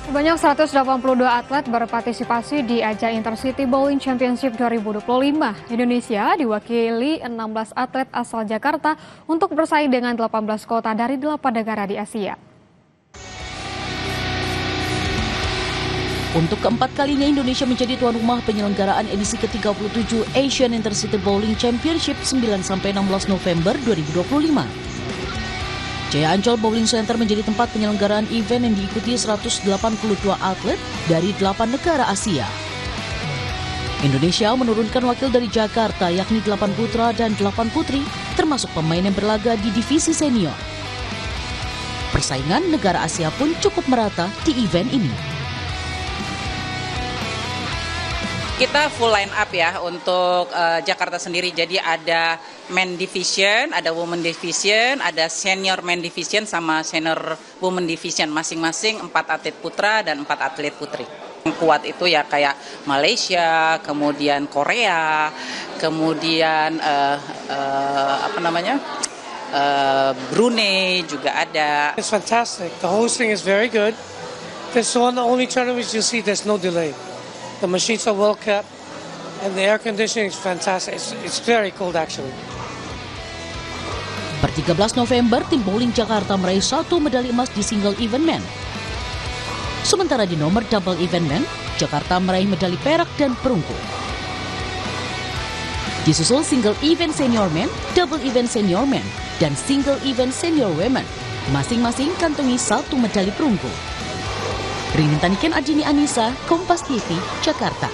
Sebanyak 182 atlet berpartisipasi di ajang Intercity Bowling Championship 2025. Indonesia diwakili 16 atlet asal Jakarta untuk bersaing dengan 18 kota dari 8 negara di Asia. Untuk keempat kalinya Indonesia menjadi tuan rumah penyelenggaraan edisi ke-37 Asian Intercity Bowling Championship 9-16 November 2025. Jaya Ancol Bowling Center menjadi tempat penyelenggaraan event yang diikuti 182 atlet dari 8 negara Asia. Indonesia menurunkan wakil dari Jakarta yakni 8 putra dan 8 putri, termasuk pemain yang berlaga di divisi senior. Persaingan negara Asia pun cukup merata di event ini. Kita full line up ya untuk Jakarta sendiri. Jadi ada men division, ada women division, ada senior men division sama senior women division. Masing-masing 4 atlet putra dan 4 atlet putri. Yang kuat itu ya kayak Malaysia, kemudian Korea, kemudian Brunei juga ada. It's fantastic. The hosting is very good. This one the only tournament you see there's no delay. The machines are well kept, and the air conditioning is fantastic. It's very cold actually. Per 13 November, tim bowling Jakarta meraih 1 medali emas di single event men. Sementara di nomor double event men, Jakarta meraih medali perak dan perunggu. Disusul single event senior men, double event senior men, dan single event senior women. Masing-masing kantongi 1 medali perunggu. Rini Taniken, Adini Anissa, Kompas TV, Jakarta.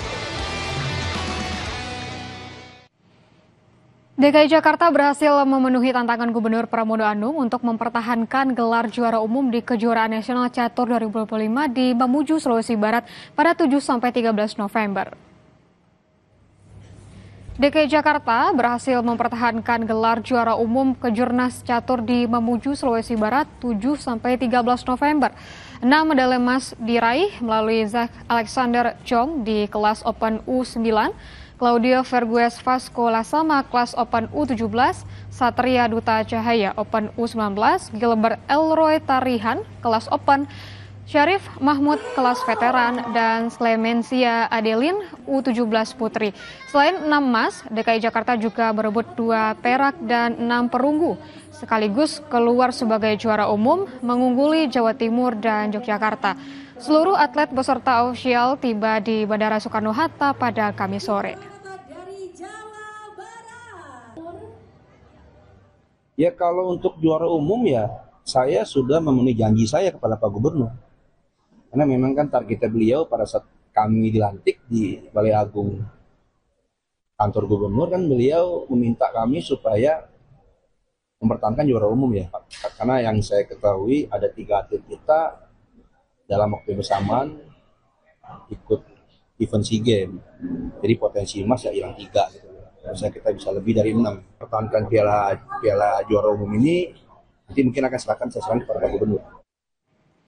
DKI Jakarta berhasil memenuhi tantangan Gubernur Pramono Anung untuk mempertahankan gelar juara umum di Kejuaraan Nasional Catur 2025 di Mamuju, Sulawesi Barat pada 7-13 November. DKI Jakarta berhasil mempertahankan gelar juara umum Kejurnas Catur di Mamuju, Sulawesi Barat 7-13 November. 6 medali emas diraih melalui Zach Alexander Chong di kelas Open U9, Claudio Vergues Vasco Lasama kelas Open U17, Satria Duta Cahaya Open U19, Gilbert Elroy Tarihan kelas Open, Syarif Mahmud kelas veteran, dan Clemencia Adeline U17 putri. Selain 6 emas, DKI Jakarta juga berebut 2 perak dan 6 perunggu, sekaligus keluar sebagai juara umum mengungguli Jawa Timur dan Yogyakarta. Seluruh atlet beserta ofisial tiba di Bandara Soekarno-Hatta pada Kamis sore. Ya kalau untuk juara umum ya saya sudah memenuhi janji saya kepada Pak Gubernur. Karena memang kan targetnya beliau pada saat kami dilantik di Balai Agung kantor Gubernur kan beliau meminta kami supaya mempertahankan juara umum ya. Karena yang saya ketahui ada 3 atlet kita dalam waktu bersamaan ikut event SEA Games. Jadi potensi emas ya hilang 3 gitu. Harusnya kita bisa lebih dari 6. Pertahankan piala juara umum ini nanti mungkin akan saya serahkan kepada Pak Gubernur.